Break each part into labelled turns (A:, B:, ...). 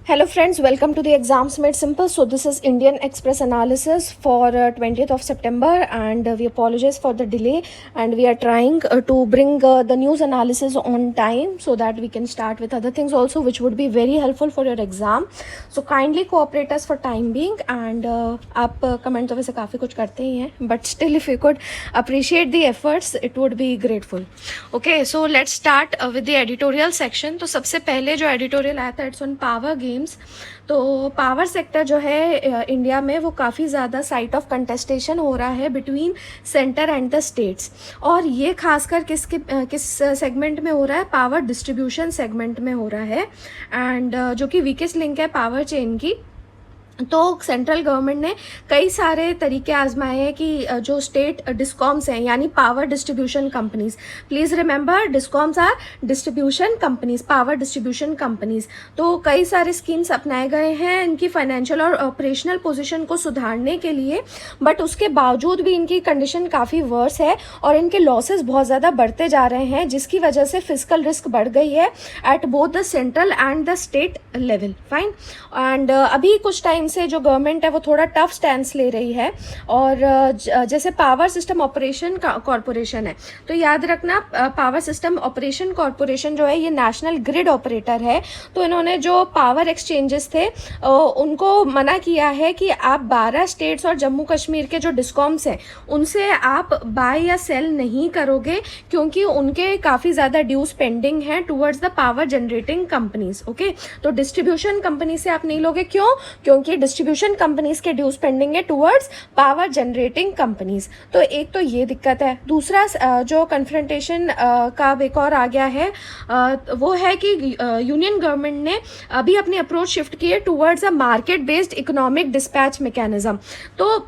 A: Hello friends, welcome to the Exams Made Simple. So this is Indian Express analysis for 20th of September, and we apologize for the delay, and we are trying to bring the news analysis on time so that we can start with other things also which would be very helpful for your exam. So kindly cooperate us for time being, and आप comment तो वैसे काफ़ी कुछ करते ही हैं, but still if you could appreciate the efforts it would be grateful. Okay, so let's start with the editorial section. तो सबसे पहले जो editorial आया था it's on power game. तो पावर सेक्टर जो है इंडिया में वो काफ़ी ज़्यादा साइट ऑफ कंटेस्टेशन हो रहा है between centre and the states, और ये खासकर किस सेगमेंट में हो रहा है, पावर डिस्ट्रीब्यूशन सेगमेंट में हो रहा है, एंड जो कि वीकेस्ट लिंक है पावर चेन की। तो सेंट्रल गवर्नमेंट ने कई सारे तरीके आजमाए हैं कि जो स्टेट डिस्कॉम्स हैं यानी power distribution companies, please remember discoms are distribution companies, power distribution companies. तो कई सारे स्कीम्स अपनाए गए हैं इनकी फाइनेंशियल और ऑपरेशनल पोजीशन को सुधारने के लिए, बट उसके बावजूद भी इनकी कंडीशन काफ़ी वर्स है और इनके लॉसेस बहुत ज़्यादा बढ़ते जा रहे हैं, जिसकी वजह से फिजिकल रिस्क बढ़ गई है at both the central and the state level. Fine, and अभी कुछ टाइम से जो गवर्नमेंट है वो थोड़ा टफ स्टैंड ले रही है, और जैसे पावर सिस्टम ऑपरेशन कॉरपोरेशन है, तो याद रखना पावर सिस्टम ऑपरेशन कॉरपोरेशन जो है ये नेशनल ग्रिड ऑपरेटर है। तो इन्होंने जो पावर एक्सचेंजेस थे उनको मना किया है कि आप 12 स्टेट्स और जम्मू कश्मीर के जो डिस्कॉम्स हैं उनसे आप बाय या सेल नहीं करोगे, क्योंकि उनके काफ़ी ज़्यादा ड्यूज पेंडिंग हैं towards the power generating companies. Okay, तो डिस्ट्रीब्यूशन कंपनी से आप नहीं लोगे, क्यों? क्योंकि डिस्ट्रीब्यूशन कंपनीज के ड्यूज पेंडिंग है टूवर्ड्स पावर जनरेटिंग कंपनीज। तो एक तो ये दिक्कत है। दूसरा जो कन्फ्रंटेशन का एक और आ गया है वो है कि यूनियन गवर्नमेंट ने अभी अपनी अप्रोच शिफ्ट की है towards a market based economic dispatch mechanism. तो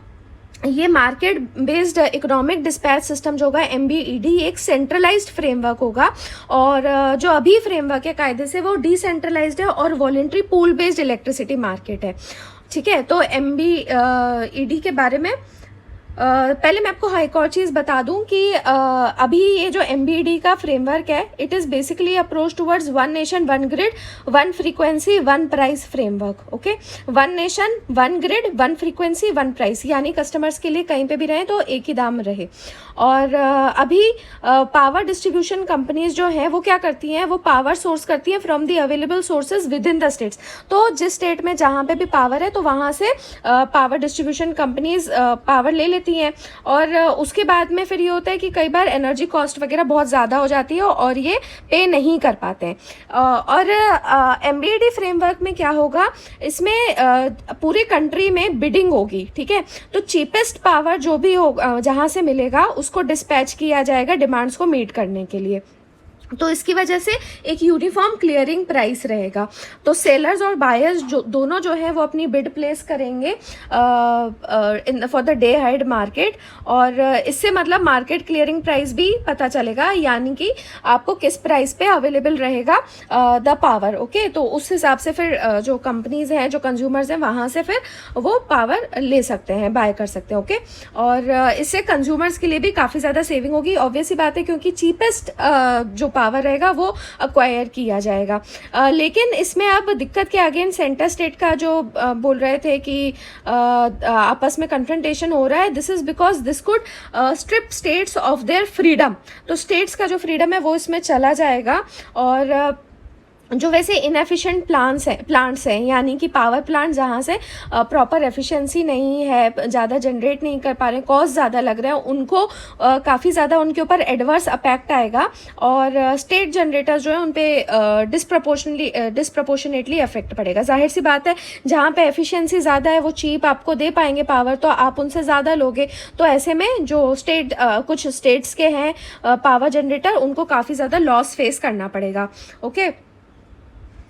A: ये market based economic dispatch system जो होगा MBED एक सेंट्रलाइज्ड फ्रेमवर्क होगा, और जो अभी फ्रेमवर्क है कायदे से वो डिसेंट्रलाइज्ड है और voluntary pool based electricity market है। ठीक है, तो MBED के बारे में पहले मैं आपको एक और चीज़ बता दूं कि अभी ये जो MBED का फ्रेमवर्क है it is basically approach towards one nation one grid one frequency one price framework. Okay, one nation one grid one frequency one price, यानी कस्टमर्स के लिए कहीं पे भी रहें तो एक ही दाम रहे। और अभी पावर डिस्ट्रीब्यूशन कंपनीज जो हैं वो क्या करती हैं, वो पावर सोर्स करती हैं from the available sources with in the states. तो जिस स्टेट में जहाँ पे भी पावर है तो वहाँ से पावर डिस्ट्रीब्यूशन कंपनीज पावर ले लेती हैं, और उसके बाद में फिर ये होता है कि कई बार एनर्जी कॉस्ट वगैरह बहुत ज़्यादा हो जाती है और ये पे नहीं कर पाते हैं। और MBED फ्रेमवर्क में क्या होगा, इसमें पूरी कंट्री में बिडिंग होगी। ठीक है, तो चीपेस्ट पावर जो भी होगा जहाँ से मिलेगा उसको डिस्पैच किया जाएगा डिमांड्स को मीट करने के लिए। तो इसकी वजह से एक यूनिफॉर्म क्लियरिंग प्राइस रहेगा। तो सेलर्स और बायर्स जो दोनों जो है वो अपनी बिड प्लेस करेंगे for the day head market, और इससे मतलब मार्केट क्लियरिंग प्राइस भी पता चलेगा, यानी कि आपको किस प्राइस पे अवेलेबल रहेगा द पावर। ओके, तो उस हिसाब से फिर जो कंपनीज हैं, जो कंज्यूमर्स हैं, वहाँ से फिर वो पावर ले सकते हैं, बाय कर सकते हैं। ओके, और इससे कंज्यूमर्स के लिए भी काफ़ी ज़्यादा सेविंग होगी, ऑब्वियस सी बात है, क्योंकि चीपेस्ट जो पावर रहेगा वो अक्वायर किया जाएगा। लेकिन इसमें अब दिक्कत क्या, अगेन सेंटर स्टेट का जो बोल रहे थे कि आपस में कन्फ्रंटेशन हो रहा है, this is because this could strip states of their freedom. तो स्टेट्स का जो फ्रीडम है वो इसमें चला जाएगा, और जो वैसे इनएफिशिएंट प्लांट्स हैं यानी कि पावर प्लांट जहाँ से प्रॉपर एफिशिएंसी नहीं है, ज़्यादा जनरेट नहीं कर पा रहे हैं, कॉस्ट ज़्यादा लग रहे हैं, उनको काफ़ी ज़्यादा उनके ऊपर एडवर्स अफेक्ट आएगा, और स्टेट जनरेटर्स जो है उन पर डिस्प्रपोर्शनेटली अफेक्ट पड़ेगा। जाहिर सी बात है, जहाँ पे एफिशिएंसी ज़्यादा है वो चीप आपको दे पाएंगे पावर, तो आप उनसे ज़्यादा लोगे। तो ऐसे में जो कुछ स्टेट्स के हैं पावर जनरेटर, उनको काफ़ी ज़्यादा लॉस फेस करना पड़ेगा। ओके,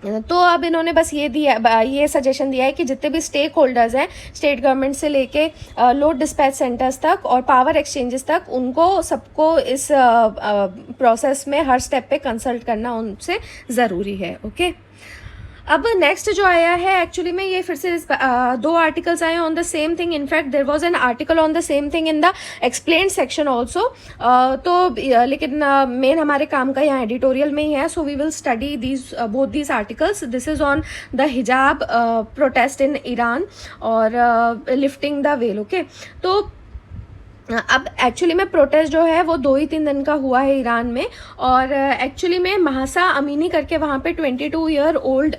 A: तो अब इन्होंने बस ये सजेशन दिया है कि जितने भी स्टेक होल्डर्स हैं, स्टेट गवर्नमेंट से लेके लोड डिस्पैच सेंटर्स तक और पावर एक्सचेंजेस तक, उनको सबको इस प्रोसेस में हर स्टेप पे कंसल्ट करना उनसे ज़रूरी है। ओके, अब नेक्स्ट जो आया है, एक्चुअली में ये फिर से दो आर्टिकल्स आए on the same thing. In fact there was an article on the same thing in the explained section also. तो लेकिन मेन हमारे काम का यहाँ एडिटोरियल में ही है. So we will study these both these articles. This is on the hijab protest in Iran और लिफ्टिंग द वेल. ओके, तो अब एक्चुअली में प्रोटेस्ट जो है वो 2 ही 3 दिन का हुआ है ईरान में. और एक्चुअली में महासा अमीनी करके वहाँ पे 22 year old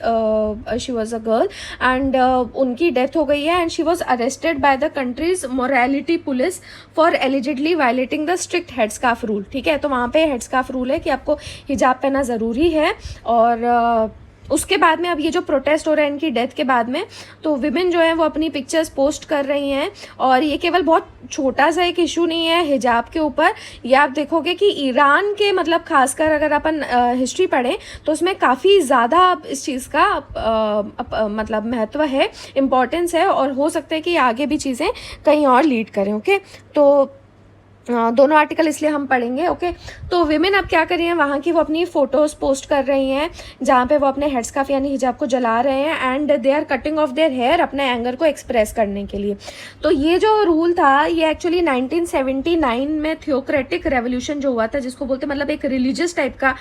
A: she was a girl and उनकी डेथ हो गई है. And she was arrested by the countries morality police for allegedly violating the strict headscarf rule. ठीक है, तो वहाँ पे हेडस्कार्फ रूल है कि आपको हिजाब पहनना ज़रूरी है. और उसके बाद में अब ये जो प्रोटेस्ट हो रहा है इनकी डेथ के बाद में, तो विमेन जो है वो अपनी पिक्चर्स पोस्ट कर रही हैं. और ये केवल बहुत छोटा सा एक इशू नहीं है हिजाब के ऊपर. ये आप देखोगे कि ईरान के मतलब खासकर अगर अपन हिस्ट्री पढ़ें तो उसमें काफ़ी ज़्यादा इस चीज़ का मतलब महत्व है, इम्पॉर्टेंस है. और हो सकता है कि आगे भी चीज़ें कहीं और लीड करें. ओके, तो दोनों आर्टिकल इसलिए हम पढ़ेंगे. ओके, तो विमेन अब क्या कर रही हैं, वहाँ की वो अपनी फ़ोटोज़ पोस्ट कर रही हैं जहाँ पे वो अपने हेडस्कार्फ यानी हिजाब को जला रहे हैं. And they are cutting off their hair अपने एंगर को एक्सप्रेस करने के लिए. तो ये जो रूल था ये एक्चुअली 1979 में थियोक्रेटिक रेवोल्यूशन जो हुआ था, जिसको बोलते मतलब एक रिलीजियस टाइप का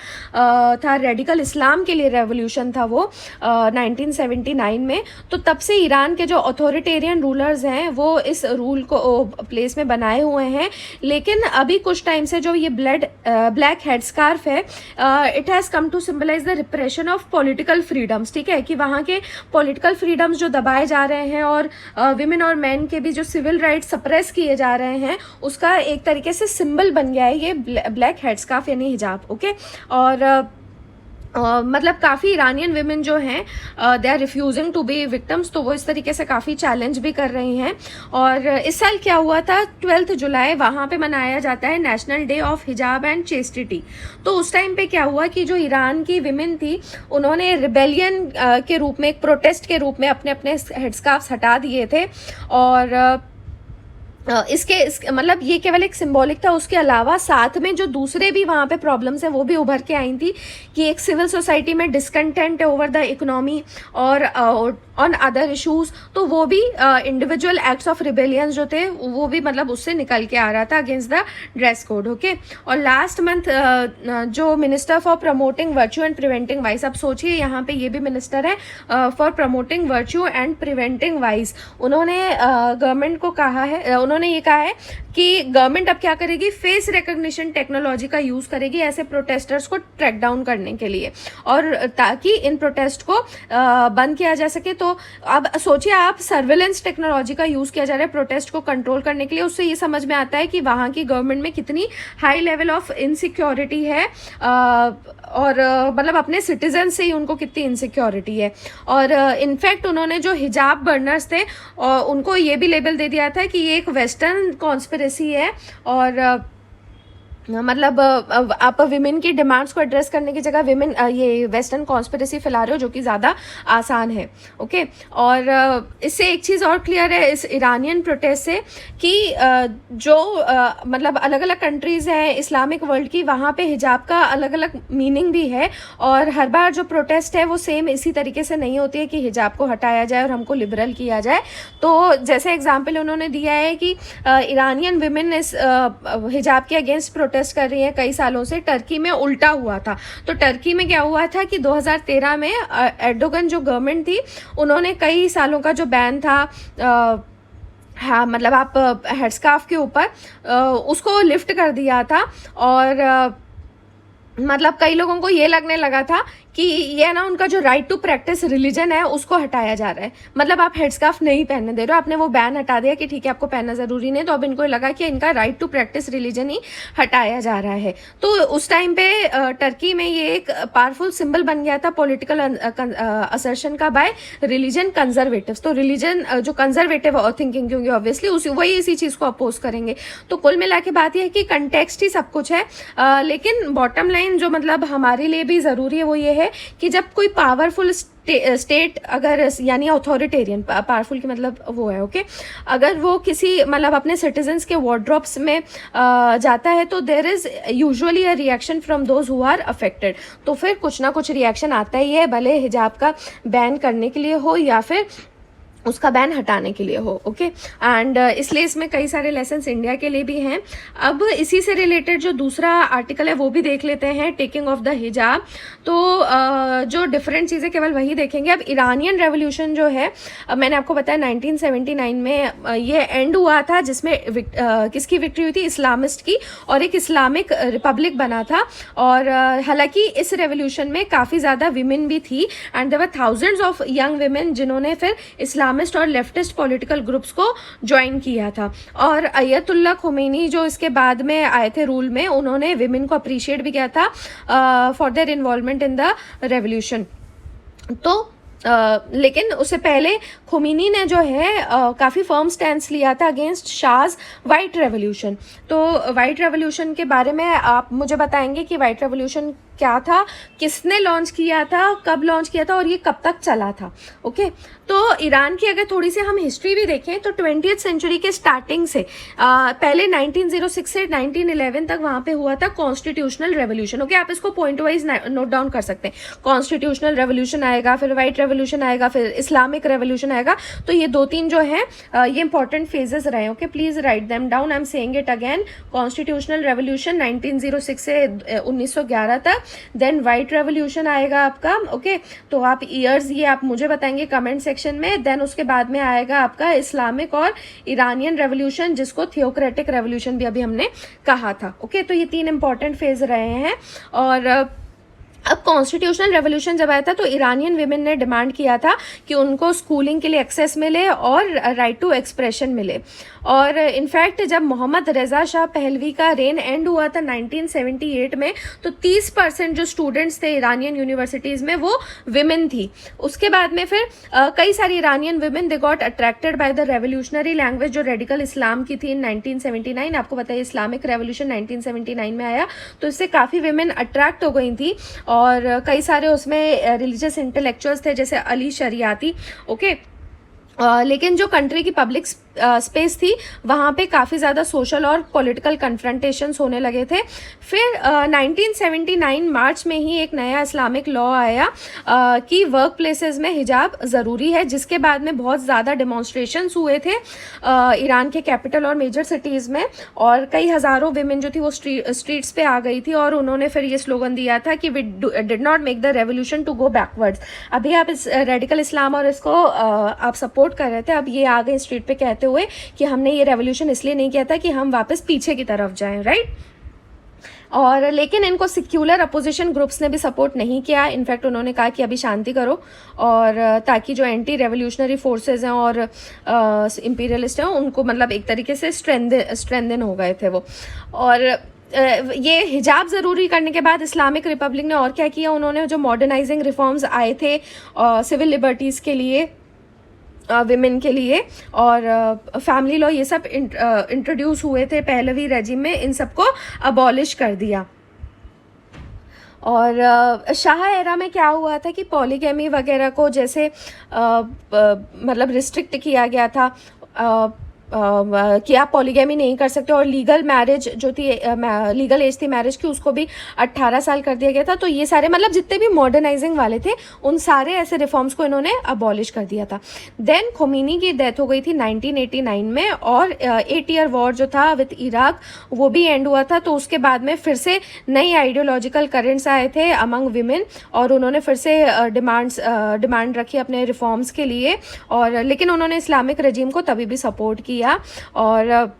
A: था, रेडिकल इस्लाम के लिए रेवोल्यूशन था वो 1979 में. तो तब से ईरान के जो अथॉरिटेरियन रूलर्स हैं वो इस रूल को प्लेस में बनाए हुए हैं. लेकिन अभी कुछ टाइम से जो ये ब्लैक हेड स्कार्फ है, it has come to symbolize the repression of political freedoms. ठीक है, कि वहाँ के पॉलिटिकल फ्रीडम्स जो दबाए जा रहे हैं और विमेन और मैन के भी जो सिविल राइट्स सप्रेस किए जा रहे हैं उसका एक तरीके से सिंबल बन गया है ये ब्लैक हेड स्कार्फ यानी हिजाब. ओके, और मतलब काफ़ी ईरानियन विमेन जो हैं they are refusing to be victims. तो वो इस तरीके से काफ़ी चैलेंज भी कर रही हैं. और इस साल क्या हुआ था, 12 जुलाई वहाँ पे मनाया जाता है नेशनल डे ऑफ हिजाब एंड चेस्टिटी. तो उस टाइम पे क्या हुआ कि जो ईरान की विमेन थी उन्होंने रिबेलियन के रूप में, एक प्रोटेस्ट के रूप में अपने अपने हेडस्कार्फ्स हटा दिए थे. और इसके मतलब ये केवल एक सिंबॉलिक था. उसके अलावा साथ में जो दूसरे भी वहाँ पे प्रॉब्लम्स हैं वो भी उभर के आई थी कि एक सिविल सोसाइटी में डिसकंटेंट ओवर द इकोनॉमी और ऑन अदर इश्यूज. तो वो भी इंडिविजुअल एक्ट्स ऑफ रिबेलियंस जो थे वो भी मतलब उससे निकल के आ रहा था against the dress code. Okay, और लास्ट मंथ जो minister for promoting virtue and preventing vice, अब सोचिए यहाँ पे ये भी मिनिस्टर है for promoting virtue and preventing vice. उन्होंने गवर्नमेंट को कहा है, उन्होंने ये कहा है कि गवर्नमेंट अब क्या करेगी, फेस रिकॉग्निशन टेक्नोलॉजी का यूज करेगी ऐसे प्रोटेस्टर्स को ट्रैक डाउन करने के लिए, और ताकि इन प्रोटेस्ट को बंद किया जा सके. तो अब सोचिए आप, सर्वेलेंस टेक्नोलॉजी का यूज किया जा रहा है प्रोटेस्ट को कंट्रोल करने के लिए. उससे ये समझ में आता है कि वहाँ की गवर्नमेंट में कितनी हाई लेवल ऑफ इनसिक्योरिटी है और मतलब अपने सिटीजन से ही उनको कितनी इनसिक्योरिटी है. और इनफैक्ट उन्होंने जो हिजाब बर्नर्स थे उनको ये भी लेबल दे दिया था कि ये एक वेस्टर्न कॉन्स्पिरेसी है. और मतलब आप विमेन की डिमांड्स को एड्रेस करने की जगह विमेन ये वेस्टर्न कॉन्स्पिरेसी फैला रहे हो, जो कि ज़्यादा आसान है. ओके, और इससे एक चीज़ और क्लियर है इस ईरानियन प्रोटेस्ट से कि जो मतलब अलग अलग कंट्रीज़ हैं इस्लामिक वर्ल्ड की, वहाँ पे हिजाब का अलग अलग मीनिंग भी है. और हर बार जो प्रोटेस्ट है वो सेम इसी तरीके से नहीं होती है कि हिजाब को हटाया जाए और हमको लिबरल किया जाए. तो जैसे एग्जाम्पल उन्होंने दिया है कि ईरानियन विमेन इस हिजाब के अगेंस्ट प्रोटेस्ट कर रही है कई सालों से. टर्की में उल्टा हुआ था. तो टर्की में क्या हुआ था कि 2013 में एर्डोगन जो गवर्नमेंट थी उन्होंने कई सालों का जो बैन था हाँ मतलब आप हेडस्कार्फ के ऊपर उसको लिफ्ट कर दिया था. और मतलब कई लोगों को ये लगने लगा था कि ये ना उनका जो राइट टू प्रैक्टिस रिलीजन है उसको हटाया जा रहा है. मतलब आप हेडस्कार्फ नहीं पहनने दे रहे हो, आपने वो बैन हटा दिया कि ठीक है आपको पहनना ज़रूरी नहीं. तो अब इनको लगा कि इनका राइट टू प्रैक्टिस रिलीजन ही हटाया जा रहा है. तो उस टाइम पे टर्की में ये एक पावरफुल सिंबल बन गया था पॉलिटिकल असर्शन का बाय रिलीजन कंजर्वेटिव्स. तो रिलीजन जो कंजर्वेटिव थिंकिंग, क्योंकि ऑब्वियसली वही इसी चीज़ को अपोज करेंगे. तो कुल मिला के बात यह है कि कंटेक्स्ट ही सब कुछ है. लेकिन बॉटम लाइन जो मतलब हमारे लिए भी ज़रूरी है वो ये है कि जब कोई पावरफुल स्टेट अगर यानी अथॉरिटेरियन, पावरफुल की मतलब वो है, ओके, अगर वो किसी मतलब अपने सिटीजन्स के वार्डरोब्स में जाता है तो there is usually a reaction from those who are affected, तो फिर कुछ ना कुछ रिएक्शन आता ही है, भले हिजाब का बैन करने के लिए हो या फिर उसका बैन हटाने के लिए हो, ओके। एंड इसलिए इसमें कई सारे लेसन्स इंडिया के लिए भी हैं। अब इसी से रिलेटेड जो दूसरा आर्टिकल है वो भी देख लेते हैं, टेकिंग ऑफ द हिजाब। तो जो डिफरेंट चीज़ें केवल वही देखेंगे। अब ईरानियन रेवोल्यूशन जो है, मैंने आपको बताया 1979 में ये एंड हुआ था, जिसमें किसकी विक्ट्री हुई थी, इस्लामिस्ट की, और एक इस्लामिक रिपब्लिक बना था। और हालांकि इस रेवोल्यूशन में काफ़ी ज़्यादा विमेन भी थी, and there were thousands of young women जिन्होंने फिर इस्लामिस्ट और लेफ्टिस्ट पॉलिटिकल ग्रुप्स को ज्वाइन किया था। और अयतुल्ला खोमेनी जो इसके बाद में आए थे रूल में, उन्होंने विमेन को अप्रिशिएट भी किया था for their involvement in the revolution. तो लेकिन उससे पहले खोमेनी ने जो है काफ़ी फर्म स्टैंड लिया था अगेंस्ट शाहज वाइट रेवोल्यूशन। तो वाइट रेवोल्यूशन के बारे में आप मुझे बताएंगे कि वाइट रेवोल्यूशन क्या था, किसने लॉन्च किया था, कब लॉन्च किया था और ये कब तक चला था, ओके। तो ईरान की अगर थोड़ी सी हम हिस्ट्री भी देखें तो 20th सेंचुरी के स्टार्टिंग से पहले 1906 से 1911 तक वहाँ पे हुआ था कॉन्स्टिट्यूशनल रेवोल्यूशन, ओके। आप इसको पॉइंट वाइज नोट डाउन कर सकते हैं। कॉन्स्टिट्यूशनल रेवोल्यूशन आएगा, फिर वाइट रेवोल्यूशन आएगा, फिर इस्लामिक रेवोल्यूशन आएगा। तो ये 2-3 जो है ये इंपॉर्टेंट फेजेस रहे, okay. Please write them down, I am saying it again. Constitutional revolution 1906 से 1911 तक, देन वाइट रेवोल्यूशन आएगा आपका, ओके। तो आप ईयर्स ये आप मुझे बताएंगे कमेंट सेक्शन में। देन उसके बाद में आएगा आपका इस्लामिक और ईरानियन रेवोल्यूशन, जिसको थियोक्रेटिक रेवोल्यूशन भी अभी हमने कहा था, ओके। तो ये 3 इंपॉर्टेंट फेज रहे हैं। और अब कॉन्स्टिट्यूशनल रेवोल्यूशन जब आया था तो ईरानियन विमेन ने डिमांड किया था कि उनको स्कूलिंग के लिए एक्सेस मिले और राइट टू एक्सप्रेशन मिले। और इनफैक्ट जब मोहम्मद रज़ा शाह पहलवी का रेन एंड हुआ था 1978 में, तो 30% जो स्टूडेंट्स थे ईरानियन यूनिवर्सिटीज़ में वो विमेन थी। उसके बाद में फिर कई सारी Iranian women they got attracted by the revolutionary language जो रेडिकल इस्लाम की थी इन 1979। आपको बताइए इस्लामिक रेवोल्यूशन 1979 में आया, तो इससे काफ़ी विमेन अट्रैक्ट हो गई थी। और कई सारे उसमें रिलीजियस इंटेलेक्चुअल्स थे जैसे अली शरियाती, ओके। लेकिन जो कंट्री की पब्लिक स्पेस थी वहाँ पे काफ़ी ज़्यादा सोशल और पॉलिटिकल कन्फ्रंटेशंस होने लगे थे। फिर 1979 मार्च में ही एक नया इस्लामिक लॉ आया कि वर्क प्लेसेस में हिजाब ज़रूरी है, जिसके बाद में बहुत ज़्यादा डेमोन्स्ट्रेशंस हुए थे ईरान के कैपिटल और मेजर सिटीज़ में, और कई हज़ारों विमेन जो थी वो स्ट्रीट्स पे आ गई थी, और उन्होंने फिर ये स्लोगन दिया था कि we did not make the revolution to go backwards. अभी आप इस रेडिकल इस्लाम और इसको आप सपोर्ट कर रहे थे, अब ये आ गए स्ट्रीट पे कहते हुए कि हमने ये रेवोल्यूशन इसलिए नहीं किया था कि हम वापस पीछे की तरफ जाएं, राइट। और लेकिन इनको सिक्युलर अपोजिशन ग्रुप्स ने भी सपोर्ट नहीं किया। इनफैक्ट उन्होंने कहा कि अभी शांति करो, और ताकि जो एंटी रेवोल्यूशनरी फोर्सेज हैं और इंपीरियलिस्ट हैं उनको मतलब एक तरीके से स्ट्रेंथन हो गए थे वो। और ये हिजाब ज़रूरी करने के बाद इस्लामिक रिपब्लिक ने और क्या किया, उन्होंने जो मॉडर्नाइजिंग रिफॉर्म्स आए थे सिविल लिबर्टीज़ के लिए, विमेन के लिए, और फैमिली लॉ, ये सब इंट्रोड्यूस हुए थे पहलवी रेजिम में, इन सबको अबॉलिश कर दिया। और शाह एरा में क्या हुआ था कि पॉलीगैमी वगैरह को जैसे मतलब रिस्ट्रिक्ट किया गया था कि आप पॉलीगैमी नहीं कर सकते, और लीगल मैरिज जो थी, लीगल एज थी मैरिज की, उसको भी 18 साल कर दिया गया था। तो ये सारे मतलब जितने भी मॉडर्नाइजिंग वाले थे उन सारे ऐसे रिफॉर्म्स को इन्होंने अबॉलिश कर दिया था। देन खोमेनी की डेथ हो गई थी 1989 में, और 8 ईयर वॉर जो था विद इराक वो भी एंड हुआ था। तो उसके बाद में फिर से नई आइडियोलॉजिकल करेंट्स आए थे अमंग विमेन, और उन्होंने फिर से डिमांड रखी अपने रिफॉर्म्स के लिए। और लेकिन उन्होंने इस्लामिक रजीम को तभी भी सपोर्ट किया, और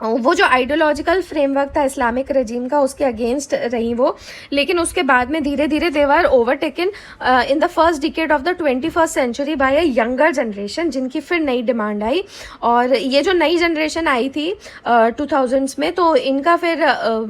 A: वो जो आइडियोलॉजिकल फ्रेमवर्क था इस्लामिक रजीम का उसके अगेंस्ट रही वो। लेकिन उसके बाद में धीरे धीरे they were overtaken in the first decade of the 21st century by a younger generation, जिनकी फिर नई डिमांड आई। और ये जो नई जनरेशन आई थी 2000s में, तो इनका फिर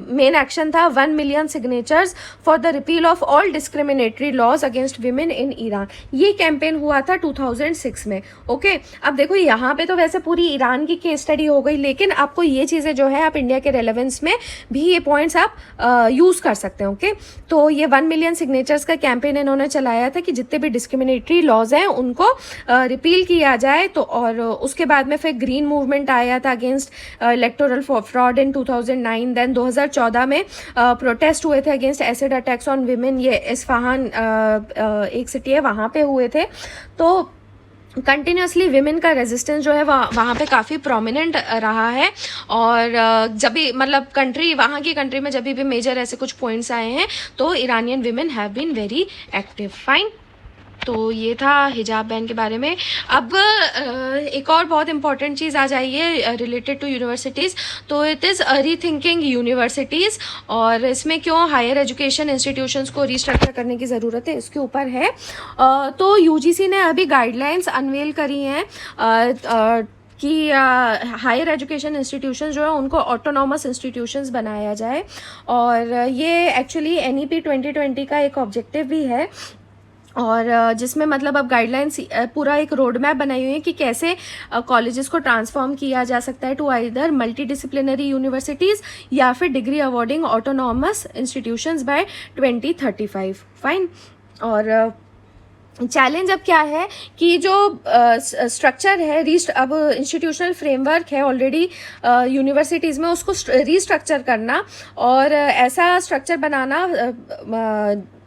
A: मेन एक्शन था 1 million signatures for the repeal of all discriminatory laws against women in Iran. ये कैंपेन हुआ था 2006 में, ओके। अब देखो यहाँ पे तो वैसे पूरी ईरान की केस स्टडी हो गई, लेकिन आपको ये चीज़ें जो है आप इंडिया के रेलेवेंस में भी ये पॉइंट्स आप यूज़ कर सकते हैं। ओके, तो ये 1 मिलियन सिग्नेचर्स का कैंपेन इन्होंने चलाया था कि जितने भी डिस्क्रिमिनेटरी लॉज हैं उनको रिपील किया जाए। तो और उसके बाद में फिर ग्रीन मूवमेंट आया था against electoral fraud in 2009। Then 2014 में प्रोटेस्ट हुए थे against acid attacks on women, ये इस्फहान एक सिटी है वहाँ पे हुए थे। तो कंटिन्यूसली विमेन का रेजिस्टेंस जो है वहाँ पे काफ़ी प्रोमिनेंट रहा है। और जब भी मतलब वहाँ की कंट्री में जब भी मेजर ऐसे कुछ पॉइंट्स आए हैं तो Iranian women have been very active. Fine, तो ये था हिजाब बैन के बारे में। अब एक और बहुत इंपॉर्टेंट चीज़ आ जाइए रिलेटेड टू यूनिवर्सिटीज़, तो इट इज़ रीथिंकिंग यूनिवर्सिटीज़। और इसमें क्यों हायर एजुकेशन इंस्टीट्यूशंस को रिस्ट्रक्चर करने की ज़रूरत है, इसके ऊपर है। तो यूजीसी ने अभी गाइडलाइंस अनवेल करी हैं कि हायर एजुकेशन इंस्टीट्यूशंस जो है उनको ऑटोनॉमस इंस्टीट्यूशंस बनाया जाए। और ये एक्चुअली NEP 2020 का एक ऑब्जेक्टिव भी है, और जिसमें मतलब अब गाइडलाइंस पूरा एक रोड मैप बनाई हुई है कि कैसे कॉलेजेस को ट्रांसफॉर्म किया जा सकता है to either multi disciplinary universities या फिर degree awarding autonomous institutions by 2035। Fine, और चैलेंज अब क्या है कि जो स्ट्रक्चर है अब इंस्टीट्यूशनल फ्रेमवर्क है ऑलरेडी यूनिवर्सिटीज़ में, उसको रीस्ट्रक्चर करना और ऐसा स्ट्रक्चर बनाना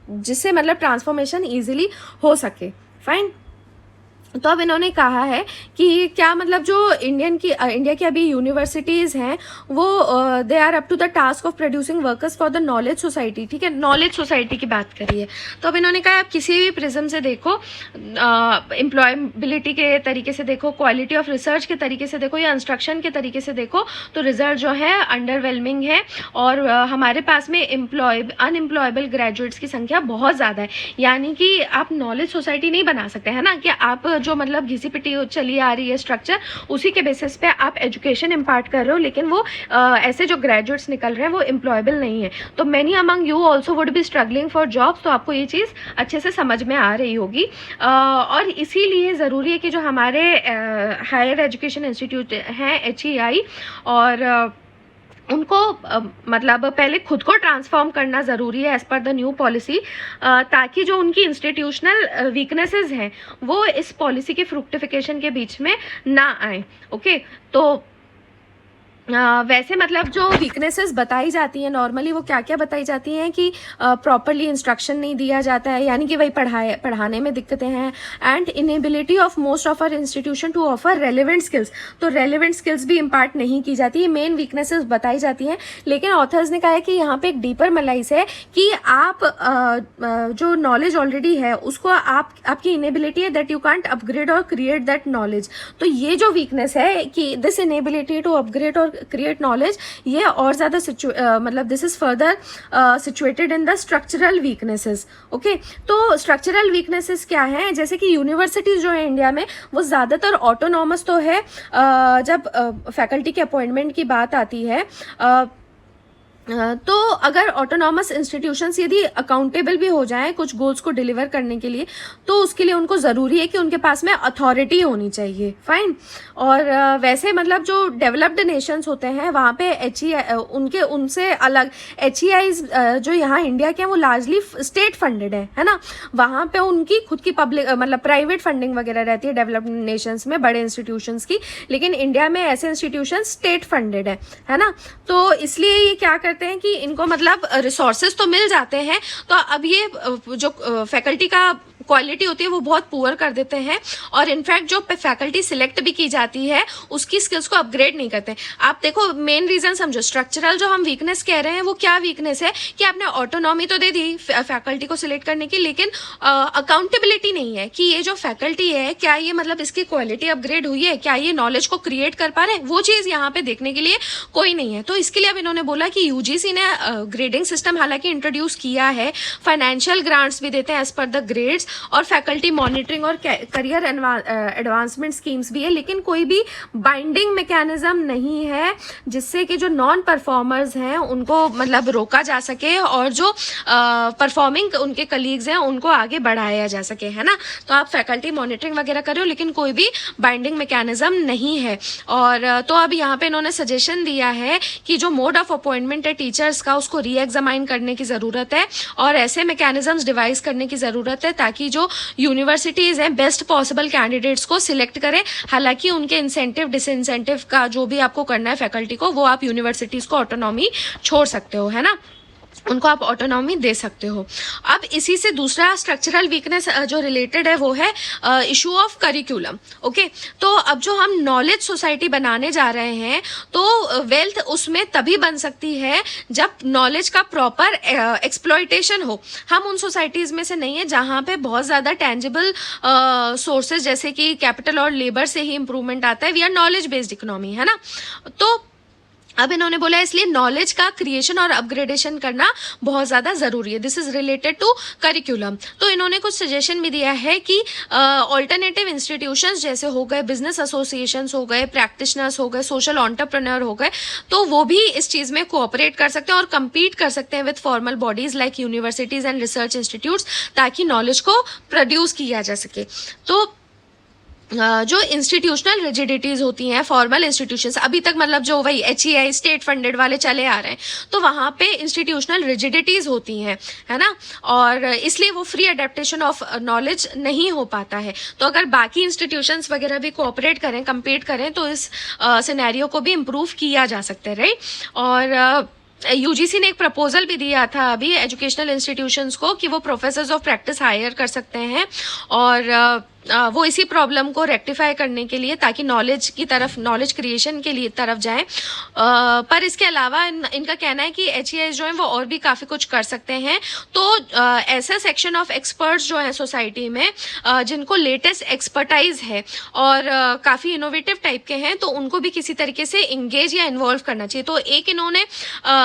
A: जिससे मतलब ट्रांसफॉर्मेशन इजीली हो सके। फाइन, तो अब इन्होंने कहा है कि क्या मतलब जो इंडिया की अभी यूनिवर्सिटीज़ हैं वो they are up to the task of producing workers for the knowledge society. ठीक है, नॉलेज सोसाइटी की बात करिए। तो अब इन्होंने कहा आप किसी भी प्रिज्म से देखो, एम्प्लॉयबिलिटी के तरीके से देखो, क्वालिटी ऑफ रिसर्च के तरीके से देखो, या इंस्ट्रक्शन के तरीके से देखो, तो रिजल्ट जो है अंडरवेलमिंग है। और हमारे पास में अनएम्प्लॉयबल ग्रेजुएट्स की संख्या बहुत ज़्यादा है। यानी कि आप नॉलेज सोसाइटी नहीं बना सकते, है ना, कि आप जो मतलब घिसी पिटी चली आ रही है स्ट्रक्चर, उसी के बेसिस पे आप एजुकेशन इम्पार्ट कर रहे हो, लेकिन वो ऐसे जो ग्रेजुएट्स निकल रहे हैं वो एम्प्लॉयबल नहीं है। तो many among you also would be struggling for jobs. तो आपको ये चीज़ अच्छे से समझ में आ रही होगी। और इसीलिए ज़रूरी है कि जो हमारे हायर एजुकेशन इंस्टीट्यूट हैं HEI, और उनको मतलब पहले खुद को ट्रांसफॉर्म करना ज़रूरी है as per the new policy, ताकि जो उनकी इंस्टीट्यूशनल वीकनेसेस हैं वो इस पॉलिसी के फ्रुक्टिफिकेशन के बीच में ना आए। ओके, तो वैसे मतलब जो वीकनेसेस बताई जाती हैं नॉर्मली वो क्या क्या बताई जाती हैं कि प्रॉपरली इंस्ट्रक्शन नहीं दिया जाता है, यानी कि वही पढ़ाने में दिक्कतें हैं, and inability of most of our institution to offer relevant skills. तो रेलिवेंट स्किल्स भी इम्पार्ट नहीं की जाती, ये मेन वीकनेसेस बताई जाती हैं। लेकिन ऑथर्स ने कहा है कि यहाँ पे एक डीपर मलाइस है कि आप जो नॉलेज ऑलरेडी है उसको आपकी इनेबिलिटी है दैट यू कांट अपग्रेड और क्रिएट दैट नॉलेज। तो ये जो वीकनेस है कि दिस इनेबिलिटी टू अपग्रेड और क्रिएट नॉलेज, ये और ज़्यादा मतलब this is further situated in the structural weaknesses. Okay, तो स्ट्रक्चरल वीकनेसेस क्या हैं, जैसे कि यूनिवर्सिटीज़ जो है इंडिया में वो ज़्यादातर ऑटोनॉमस तो है। जब फैकल्टी के अपॉइंटमेंट की बात आती है तो अगर ऑटोनॉमस इंस्टीट्यूशंस यदि अकाउंटेबल भी हो जाएं कुछ गोल्स को डिलीवर करने के लिए, तो उसके लिए उनको ज़रूरी है कि उनके पास में अथॉरिटी होनी चाहिए। फाइन, और वैसे मतलब जो डेवलप्ड नेशंस होते हैं वहाँ पे HEI उनसे अलग HEIs जो यहाँ इंडिया के हैं वो लार्जली स्टेट फंडेड है ना। वहाँ पे उनकी खुद की पब्लिक मतलब प्राइवेट फंडिंग वगैरह रहती है डेवलप्ड नेशंस में बड़े इंस्टीट्यूशंस की, लेकिन इंडिया में ऐसे इंस्टीट्यूशन स्टेट फंडेड है ना। तो इसलिए ये क्या हैं कि इनको मतलब रिसोर्सेज तो मिल जाते हैं, तो अब ये जो फैकल्टी का क्वालिटी होती है वो बहुत पुअर कर देते हैं, और इनफैक्ट जो फैकल्टी सिलेक्ट भी की जाती है उसकी स्किल्स को अपग्रेड नहीं करते। आप देखो मेन रीजन समझो, स्ट्रक्चरल जो हम वीकनेस कह रहे हैं वो क्या वीकनेस है कि आपने ऑटोनॉमी तो दे दी फैकल्टी को सिलेक्ट करने की, लेकिन अकाउंटेबिलिटी नहीं है कि ये जो फैकल्टी है क्या ये मतलब इसकी क्वालिटी अपग्रेड हुई है, क्या ये नॉलेज को क्रिएट कर पा रहे हैं, वो चीज़ यहाँ पे देखने के लिए कोई नहीं है। तो इसके लिए अब इन्होंने बोला कि यूजीसी ने ग्रेडिंग सिस्टम हालांकि इंट्रोड्यूस किया है, फाइनेंशियल ग्रांट्स भी देते हैं एज पर द ग्रेड्स, और फैकल्टी मॉनिटरिंग और करियर एडवांसमेंट स्कीम्स भी है, लेकिन कोई भी बाइंडिंग मैकेनिज्म नहीं है जिससे कि जो नॉन परफॉर्मर्स हैं उनको मतलब रोका जा सके और जो परफॉर्मिंग उनके कलीग्स हैं उनको आगे बढ़ाया जा सके, है ना। तो आप फैकल्टी मॉनिटरिंग वगैरह कर रहे हो, लेकिन कोई भी बाइंडिंग मैकेनिज्म नहीं है। और तो अब यहाँ पे इन्होंने सजेशन दिया है कि जो मोड ऑफ अपॉइंटमेंट है टीचर्स का उसको री एग्जामाइन करने की ज़रूरत है और ऐसे मैकेनिज्म्स डिवाइस करने की ज़रूरत है ताकि जो यूनिवर्सिटीज़ हैं बेस्ट पॉसिबल कैंडिडेट्स को सिलेक्ट करें। हालांकि उनके इंसेंटिव डिसइंसेंटिव का जो भी आपको करना है फैकल्टी को, वो आप यूनिवर्सिटीज़ को ऑटोनॉमी छोड़ सकते हो, है ना, उनको आप ऑटोनॉमी दे सकते हो। अब इसी से दूसरा स्ट्रक्चरल वीकनेस जो रिलेटेड है वो है इशू ऑफ करिकुलम। ओके, तो अब जो हम नॉलेज सोसाइटी बनाने जा रहे हैं तो वेल्थ उसमें तभी बन सकती है जब नॉलेज का प्रॉपर एक्सप्लॉयटेशन हो। हम उन सोसाइटीज़ में से नहीं है जहाँ पे बहुत ज़्यादा टेंजिबल सोर्सेज जैसे कि कैपिटल और लेबर से ही इंप्रूवमेंट आता है। We are knowledge based economy, है ना। तो अब इन्होंने बोला इसलिए नॉलेज का क्रिएशन और अपग्रेडेशन करना बहुत ज़्यादा ज़रूरी है। This is related to curriculum. तो इन्होंने कुछ सजेशन भी दिया है कि ऑल्टरनेटिव इंस्टीट्यूशंस जैसे हो गए, बिजनेस एसोसिएशंस हो गए, प्रैक्टिशनर्स हो गए, सोशल एंटरप्रेन्योर हो गए, तो वो भी इस चीज़ में कोऑपरेट कर सकते हैं और कम्पीट कर सकते हैं with formal bodies like universities and research institutes ताकि नॉलेज को प्रोड्यूस किया जा सके। तो जो इंस्टीट्यूशनल रिजिडिटीज़ होती हैं फॉर्मल इंस्टीट्यूशंस, अभी तक मतलब जो वही HEI स्टेट फंडेड वाले चले आ रहे हैं, तो वहाँ पे इंस्टीट्यूशनल रिजिडिटीज़ होती हैं, है ना, और इसलिए वो फ्री अडेप्टेशन ऑफ नॉलेज नहीं हो पाता है। तो अगर बाकी इंस्टीट्यूशंस वगैरह भी कोऑपरेट करें, कम्पीट करें, तो इस सिनेरियो को भी इम्प्रूव किया जा सकता है, राइट। और यूजीसी ने एक प्रपोजल भी दिया था अभी एजुकेशनल इंस्टीट्यूशंस को कि वो प्रोफेसर्स ऑफ प्रैक्टिस हायर कर सकते हैं और वो इसी प्रॉब्लम को रेक्टिफाई करने के लिए ताकि नॉलेज की तरफ, नॉलेज क्रिएशन के लिए तरफ जाएं। पर इसके अलावा इनका कहना है कि HEI जो हैं वो और भी काफ़ी कुछ कर सकते हैं। तो ऐसा सेक्शन ऑफ एक्सपर्ट्स जो हैं सोसाइटी में जिनको लेटेस्ट एक्सपर्टाइज है और काफ़ी इनोवेटिव टाइप के हैं, तो उनको भी किसी तरीके से इंगेज या इन्वॉल्व करना चाहिए। तो एक इन्होंने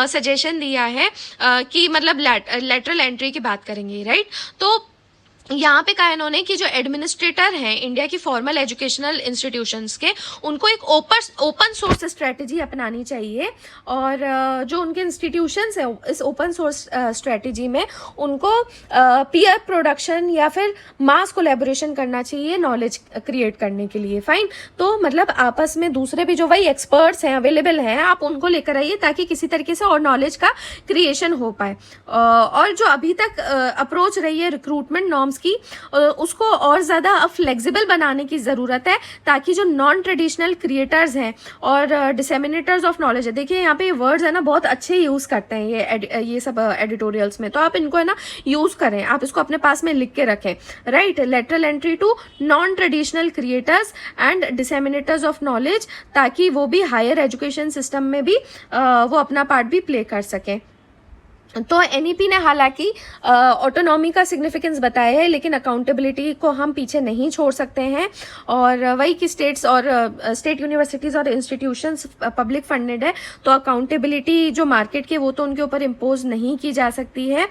A: सजेशन दिया है कि मतलब लेटरल एंट्री की बात करेंगे, राइट। तो यहाँ पे कहा इन्होंने कि जो एडमिनिस्ट्रेटर हैं इंडिया की फॉर्मल एजुकेशनल इंस्टीट्यूशंस के, उनको एक ओपन सोर्स स्ट्रेटजी अपनानी चाहिए और जो उनके इंस्टीट्यूशंस हैं इस ओपन सोर्स स्ट्रेटजी में उनको पीयर प्रोडक्शन या फिर मास कोलैबोरेशन करना चाहिए नॉलेज क्रिएट करने के लिए। फाइन, तो मतलब आपस में दूसरे भी जो वही एक्सपर्ट्स हैं अवेलेबल हैं, आप उनको लेकर आइए ताकि किसी तरीके से और नॉलेज का क्रिएशन हो पाए। और जो अभी तक अप्रोच रही है रिक्रूटमेंट नॉर्म्स की, उसको और ज़्यादा फ्लेक्सिबल बनाने की ज़रूरत है ताकि जो नॉन ट्रेडिशनल क्रिएटर्स हैं और डिसेमिनेटर्स ऑफ नॉलेज है, देखिए यहाँ पे वर्ड्स है ना बहुत अच्छे यूज़ करते हैं ये सब एडिटोरियल्स में, तो आप इनको है ना यूज़ करें, आप इसको अपने पास में लिख के रखें, right. Lateral entry to non traditional creators and disseminators of knowledge, ताकि वो भी हायर एजुकेशन सिस्टम में भी वो अपना पार्ट भी प्ले कर सकें। तो NEP ने हालांकि ऑटोनॉमी का सिग्निफिकेंस बताया है, लेकिन अकाउंटेबिलिटी को हम पीछे नहीं छोड़ सकते हैं। और वही कि स्टेट्स और स्टेट यूनिवर्सिटीज़ और इंस्टीट्यूशंस पब्लिक फंडेड है, तो अकाउंटेबिलिटी जो मार्केट की वो तो उनके ऊपर इम्पोज नहीं की जा सकती है।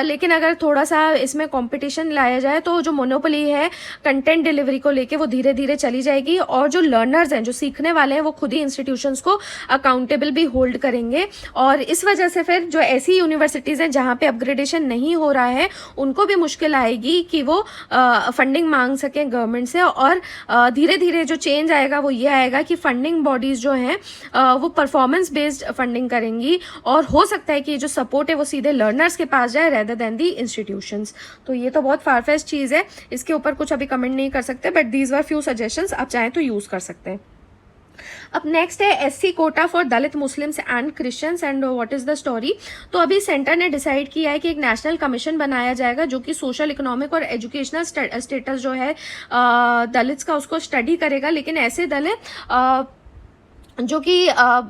A: लेकिन अगर थोड़ा सा इसमें कंपटीशन लाया जाए तो जो मोनोपोली है कंटेंट डिलीवरी को लेके वो धीरे धीरे चली जाएगी और जो लर्नर्स हैं, जो सीखने वाले हैं, वो खुद ही इंस्टीट्यूशंस को अकाउंटेबल भी होल्ड करेंगे। और इस वजह से फिर जो ऐसी यूनिवर्सिटीज़ हैं जहाँ पे अपग्रेडेशन नहीं हो रहा है, उनको भी मुश्किल आएगी कि वो फंडिंग मांग सकें गवर्नमेंट से। और धीरे धीरे जो चेंज आएगा वो ये आएगा कि फंडिंग बॉडीज़ जो हैं वो परफॉर्मेंस बेस्ड फंडिंग करेंगी और हो सकता है कि जो सपोर्ट है वो सीधे लर्नर्स के पास जाए रेदर देन दी इंस्टीट्यूशंस। तो ये तो बहुत फारफेस्ट चीज़ है, इसके ऊपर कुछ अभी कमेंट नहीं कर सकते, but these were few suggestions, आप चाहें तो यूज़ कर सकते हैं। अब नेक्स्ट है SC Kota for Dalit Muslims and Christians and what is the story. तो अभी सेंटर ने डिसाइड किया है कि एक नेशनल कमीशन बनाया जाएगा जो कि सोशल, इकोनॉमिक और एजुकेशनल स्टेटस जो है दलित्स का उसको स्टडी करेगा। लेकिन ऐसे दलित जो कि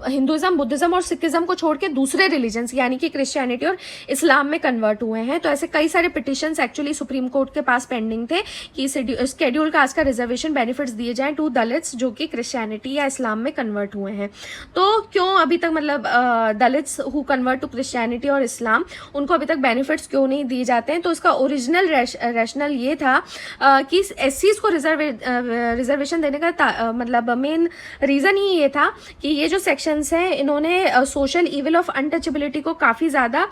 A: हिंदुज़म, बुद्धिज़्म और सिखिज़्म को छोड़ के दूसरे रिलीजन्स यानी कि क्रिश्चियनिटी और इस्लाम में कन्वर्ट हुए हैं। तो ऐसे कई सारे पिटिशंस एक्चुअली सुप्रीम कोर्ट के पास पेंडिंग थे कि शेड्यूल कास्ट का रिजर्वेशन बेनिफिट्स दिए जाएं टू दलित्स जो कि क्रिश्चियनिटी या इस्लाम में कन्वर्ट हुए हैं। तो क्यों अभी तक मतलब Dalits who convert to Christianity और इस्लाम, उनको अभी तक बेनिफिट्स क्यों नहीं दिए जाते हैं? तो उसका ओरिजिनल रैशनल ये था कि एससीज को रिजर्वेशन देने का मतलब मेन रीज़न ही ये था कि ये जो सेक्शंस हैं इन्होंने सोशल इविल ऑफ अनटचेबिलिटी को काफ़ी ज़्यादा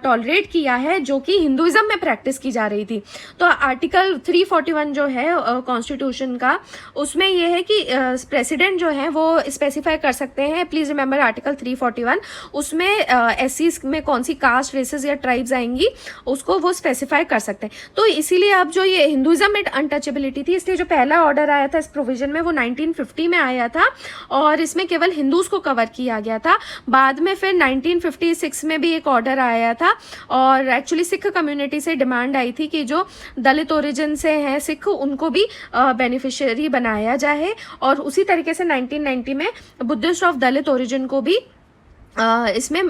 A: टॉलरेट किया है जो कि हिंदुइज्म में प्रैक्टिस की जा रही थी। तो आर्टिकल 341 जो है कॉन्स्टिट्यूशन का, उसमें ये है कि प्रेसिडेंट जो है वो स्पेसिफाई कर सकते हैं, प्लीज़ रिमेंबर आर्टिकल 341, उसमें एससी में कौन सी कास्ट, रेसेस या ट्राइब्स आएंगी उसको वो स्पेसिफाई कर सकते हैं। तो इसीलिए अब जो ये हिंदुइज्म में अनटचेबिलिटी थी, इसलिए जो पहला ऑर्डर आया था इस प्रोविजन में वो 1950 में आया था और इसमें केवल हिंदूज को कवर किया गया था। बाद में फिर 1956 में भी एक ऑर्डर आया था और एक्चुअली सिख कम्युनिटी से डिमांड आई थी कि जो दलित ओरिजिन से हैं सिख उनको भी बेनिफिशियरी बनाया जाए और उसी तरीके से 1990 में बुद्धिस्ट ऑफ दलित ओरिजिन को भी इसमें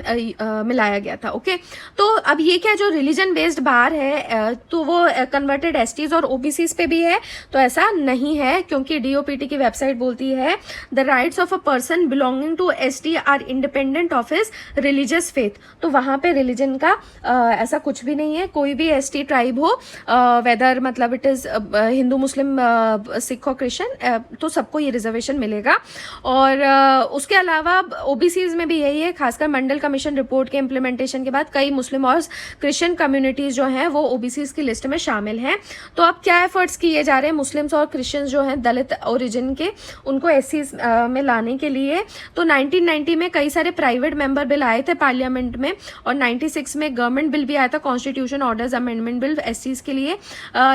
A: मिलाया गया था। ओके, तो अब ये क्या जो रिलीजन बेस्ड बार है तो वो कन्वर्टेड एसटीज और ओबीसीज पे भी है? तो ऐसा नहीं है, क्योंकि डीओपीटी की वेबसाइट बोलती है the rights of a person belonging to ST are independent of his religious faith. तो वहाँ पे रिलीजन का ऐसा कुछ भी नहीं है। कोई भी एसटी ट्राइब हो, वेदर मतलब इट इज़ हिंदू, मुस्लिम, सिख और क्रिश्चियन, तो सबको ये रिजर्वेशन मिलेगा। और उसके अलावा ओबीसीज में भी यही है, खासकर मंडल कमीशन रिपोर्ट के इम्प्लीमेंटेशन के बाद कई मुस्लिम और क्रिश्चियन कम्युनिटीज जो हैं वो ओबीसीज की लिस्ट में शामिल हैं। तो अब क्या एफर्ट्स किए जा रहे हैं मुस्लिम्स और क्रिश्चियंस जो हैं दलित ओरिजिन के, उनको एससीज में लाने के लिए? तो 1990 में कई सारे प्राइवेट मेंबर बिल आए थे पार्लियामेंट में और 96 में गवर्नमेंट बिल भी आया था, कॉन्स्टिट्यूशन ऑर्डर्स अमेंडमेंट बिल एससीज के लिए,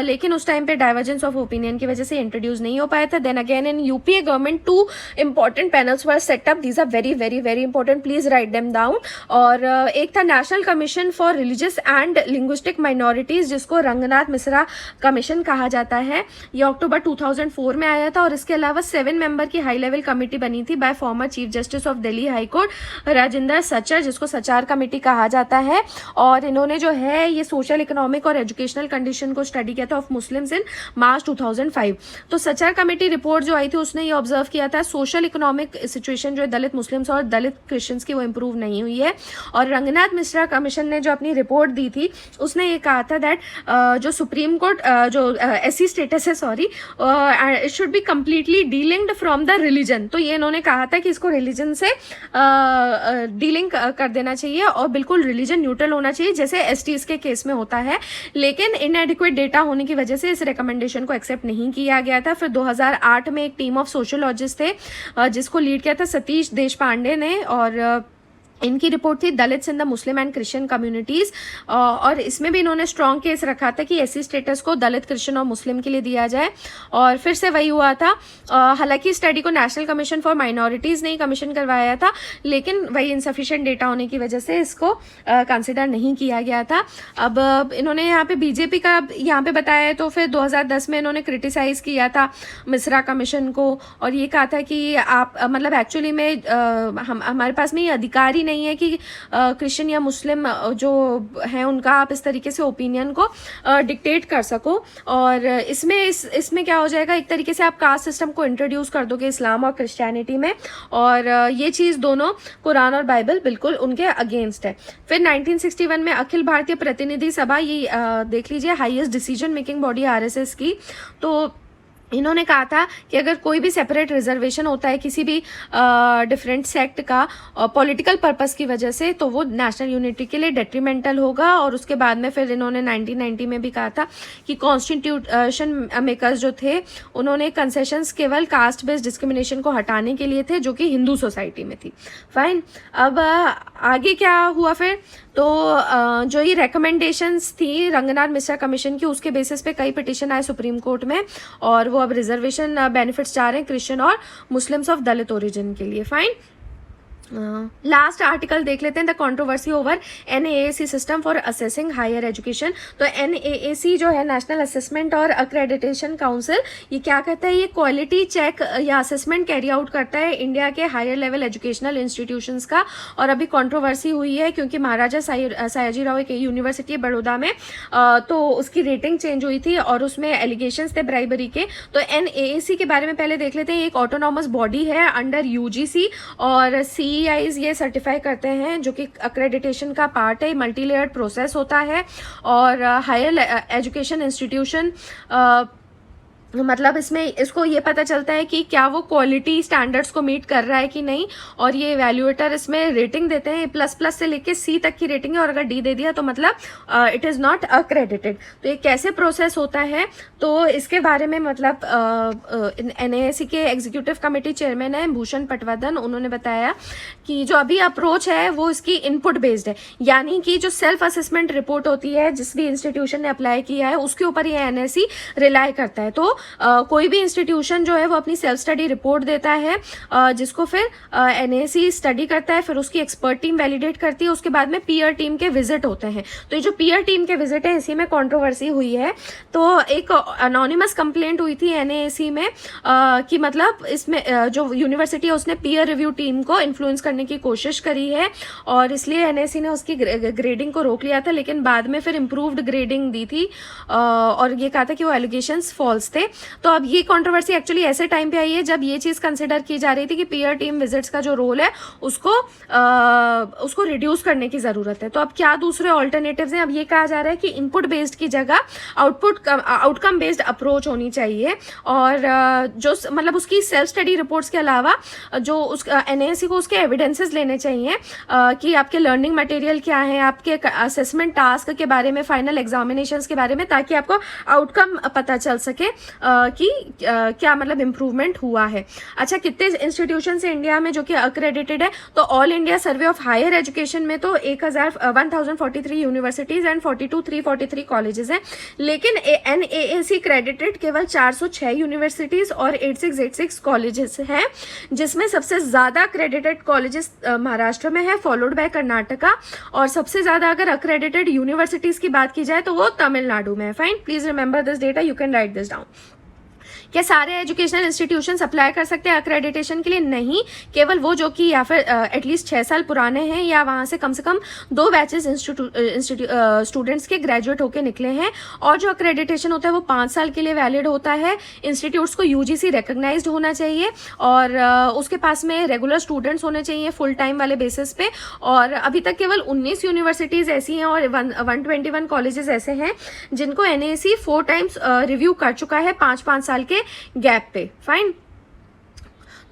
A: लेकिन उस टाइम पे डाइवर्जेंस ऑफ ओपिनियन की वजह से इंट्रोड्यूस नहीं हो पाया था। Then again in UPA government 2 important panels were set up, these are very very very important, please write them down. और एक था national commission for religious and linguistic minorities जिसको रंगनाथ मिश्रा कमीशन कहा जाता है। ये अक्टूबर 2004 में आया था और इसके अलावा 7 मेंबर की हाई लेवल कमेटी बनी थी bye former chief justice of Delhi high court Rajendra Sachar, जिसको सचार कमेटी कहा जाता है। और इन्होंने जो है ये सोशल, इकोनॉमिक और एजुकेशनल कंडीशन को स्टडी किया था ऑफ मुस्लिम्स इन मार्च 2005। तो सचार कमेटी रिपोर्ट जो आई थी उसने ये ऑब्जर्व किया था सोशल इकोनॉमिक सिचुएशन जो है दलित मुस्लिम्स और दलित क्रिश्चियंस की वो इंप्रूव नहीं हुई है। और रंगनाथ मिश्रा कमीशन ने जो अपनी रिपोर्ट दी थी उसने ये कहा था दैट जो सुप्रीम कोर्ट जो एससी स्टेटस है, sorry, it should be completely delinked from the religion. तो ये इन्होंने कहा था कि इसको रिलीजन से डीलिंग कर देना चाहिए और बिल्कुल रिलीजन न्यूट्रल होना चाहिए जैसे एसटीज के केस में होता है। लेकिन इनएडिक्वेट डेटा होने की वजह से इस रिकमेंडेशन को एक्सेप्ट नहीं किया गया था। फिर 2008 में एक टीम ऑफ सोशियोलॉजिस्ट थे जिसको लीड किया था सतीश देशपांडे ने और इनकी रिपोर्ट थी Dalits in the Muslim and Christian communities और इसमें भी इन्होंने स्ट्रॉन्ग केस रखा था कि एससी स्टेटस को दलित, क्रिश्चियन और मुस्लिम के लिए दिया जाए। और फिर से वही हुआ था, हालांकि स्टडी को नेशनल कमीशन फॉर माइनॉरिटीज ने कमीशन करवाया था लेकिन वही इनसफिशिएंट डेटा होने की वजह से इसको कंसिडर नहीं किया गया था। अब इन्होंने यहाँ पे बीजेपी का यहाँ पे बताया है, तो फिर 2010 में इन्होंने क्रिटिसाइज किया था मिश्रा कमीशन को और ये कहा था कि आप मतलब एक्चुअली में हमारे पास में ये अधिकार ही नहीं है कि क्रिश्चियन या मुस्लिम जो हैं उनका आप इस तरीके से ओपिनियन को डिक्टेट कर सको। और इसमें क्या हो जाएगा, एक तरीके से आप कास्ट सिस्टम को इंट्रोड्यूस कर दोगे इस्लाम और क्रिश्चियनिटी में और ये चीज़ दोनों कुरान और बाइबल बिल्कुल उनके अगेंस्ट है। फिर 1961 में अखिल भारतीय प्रतिनिधि सभा, ये देख लीजिए highest decision making body RSS की, तो इन्होंने कहा था कि अगर कोई भी सेपरेट रिजर्वेशन होता है किसी भी डिफरेंट सेक्ट का पॉलिटिकल पर्पस की वजह से तो वो नेशनल यूनिटी के लिए डेट्रीमेंटल होगा। और उसके बाद में फिर इन्होंने 1990 में भी कहा था कि कॉन्स्टिट्यूशन मेकर्स जो थे उन्होंने कंसेशंस केवल कास्ट बेस्ड डिस्क्रिमिनेशन को हटाने के लिए थे जो कि हिंदू सोसाइटी में थी। फाइन, अब आगे क्या हुआ फिर, तो जो ये रिकमेंडेशंस थी रंगनाथ मिश्रा कमीशन की उसके बेसिस पे कई पिटिशन आए सुप्रीम कोर्ट में और वो अब रिजर्वेशन बेनिफिट्स चाह रहे हैं क्रिश्चियन और मुस्लिम्स ऑफ दलित ओरिजिन के लिए। फाइन, लास्ट आर्टिकल देख लेते हैं, the controversy over NAAC system for assessing higher education. तो NAAC जो है, नेशनल असेसमेंट और अक्रेडिटेशन काउंसिल, ये क्या करता है, ये क्वालिटी चेक या असेसमेंट कैरी आउट करता है इंडिया के हायर लेवल एजुकेशनल इंस्टीट्यूशंस का। और अभी कंट्रोवर्सी हुई है क्योंकि महाराजा सयाजीराव एक यूनिवर्सिटी बड़ौदा में तो उसकी रेटिंग चेंज हुई थी और उसमें एलिगेशंस थे ब्राइबरी के। तो NAAC के बारे में पहले देख लेते हैं। एक ऑटोनॉमस बॉडी है अंडर UGC और CEIs ये सर्टिफाई करते हैं, जो कि अक्रेडिटेशन का पार्ट है। मल्टी लेयर्ड प्रोसेस होता है और हायर एजुकेशन इंस्टीट्यूशन मतलब इसमें इसको ये पता चलता है कि क्या वो क्वालिटी स्टैंडर्ड्स को मीट कर रहा है कि नहीं, और ये इवैल्यूएटर इसमें रेटिंग देते हैं। प्लस से लेके C तक की रेटिंग है, और अगर D दे दिया तो मतलब इट इज़ नॉट अक्रेडिटेड। तो ये कैसे प्रोसेस होता है, तो इसके बारे में मतलब NAAC के एग्जीक्यूटिव कमेटी चेयरमैन है भूषण पटवर्धन, उन्होंने बताया कि जो अभी अप्रोच है वो इसकी इनपुट बेस्ड है, यानी कि जो सेल्फ असेसमेंट रिपोर्ट होती है जिस भी इंस्टीट्यूशन ने अप्लाई किया है उसके ऊपर ये NAAC रिलाई करता है। तो कोई भी इंस्टीट्यूशन जो है वो अपनी सेल्फ स्टडी रिपोर्ट देता है, जिसको फिर NAAC स्टडी करता है, फिर उसकी एक्सपर्ट टीम वैलिडेट करती है, उसके बाद में पीयर टीम के विजिट होते हैं। तो ये जो पीयर टीम के विजिट है, इसी में कंट्रोवर्सी हुई है। तो एक अनोनिमस कंप्लेंट हुई थी NAAC में कि मतलब इसमें जो यूनिवर्सिटी है उसने पीयर रिव्यू टीम को इन्फ्लुएंस करने की कोशिश करी है, और इसलिए NAAC ने उसकी ग्रेडिंग को रोक लिया था, लेकिन बाद में फिर इम्प्रूव्ड ग्रेडिंग दी थी और ये कहा था कि वो एलिगेशंस फॉल्स थे। तो अब ये कंट्रोवर्सी एक्चुअली ऐसे टाइम पे आई है जब ये चीज कंसिडर की जा रही थी कि पीयर टीम विजिट्स का जो रोल है उसको रिड्यूस करने की जरूरत है। तो अब क्या दूसरे ऑल्टरनेटिव्स हैं, अब ये कहा जा रहा है कि इनपुट बेस्ड की जगह आउटकम बेस्ड अप्रोच होनी चाहिए, और जो मतलब उसकी सेल्फ स्टडी रिपोर्ट्स के अलावा जो उस NAAC को उसके एविडेंसेस लेने चाहिए कि आपके लर्निंग मटेरियल क्या है, आपके असेसमेंट टास्क के बारे में, फाइनल एग्जामिनेशंस के बारे में, ताकि आपको आउटकम पता चल सके कि क्या मतलब इम्प्रूवमेंट हुआ है। अच्छा, कितने इंस्टीट्यूशन है इंडिया में जो कि अक्रेडिटेड है, तो all India survey of higher education में तो 1043 यूनिवर्सिटीज एंड 343 कॉलेजेस हैं, लेकिन NAAC क्रेडिटेड केवल 406 यूनिवर्सिटीज और 8686 कॉलेजेस हैं, जिसमें सबसे ज्यादा क्रेडिटेड कॉलेजेस महाराष्ट्र में है, फॉलोड बाय कर्नाटका, और सबसे ज्यादा अगर अक्रेडिटेड यूनिवर्सिटीज की बात की जाए तो वो तमिलनाडु में है। Fine, please remember this data, you can write this down. क्या सारे एजुकेशनल इंस्टीट्यूशंस अप्लाई कर सकते हैं अक्रेडिटेशन के लिए? नहीं, केवल वो जो कि या फिर एटलीस्ट 6 साल पुराने हैं या वहाँ से कम 2 बैचेस स्टूडेंट्स के ग्रेजुएट होके निकले हैं, और जो अक्रेडिटेशन होता है वो 5 साल के लिए वैलिड होता है। इंस्टीट्यूट्स को UGC रिकग्नाइज्ड होना चाहिए, और उसके पास में रेगुलर स्टूडेंट्स होने चाहिए फुल टाइम वाले बेसिस पे, और अभी तक केवल 19 यूनिवर्सिटीज ऐसी हैं और 121 कॉलेजेस ऐसे हैं जिनको NAAC 4 टाइम्स रिव्यू कर चुका है 5-5 साल के गैप पे। फाइन,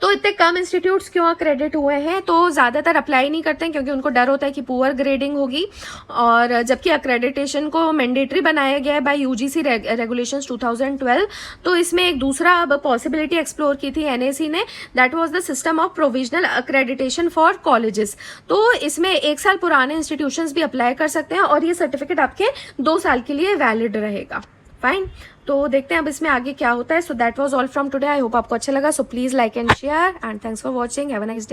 A: तो इतने कम इंस्टीट्यूट्स क्यों अक्रेडिट हुए हैं? तो ज़्यादातर अप्लाई नहीं करते हैं क्योंकि उनको डर होता है कि पुअर ग्रेडिंग होगी, और जबकि अक्रेडिटेशन को मैंडेटरी बनाया गया है बाय UGC रेगुलेशंस 2012। तो इसमें एक दूसरा अब पॉसिबिलिटी एक्सप्लोर की थी NAAC ने, that was the system of provisional accreditation for colleges. तो इसमें 1 साल पुराने इंस्टीट्यूशंस भी अप्लाई कर सकते हैं, और ये सर्टिफिकेट आपके 2 साल के लिए वैलिड रहेगा। फाइन, तो देखते हैं अब इसमें आगे क्या होता है। So that was all from today, I hope आपको अच्छा लगा। So please like and share, and thanks for watching, have a nice day.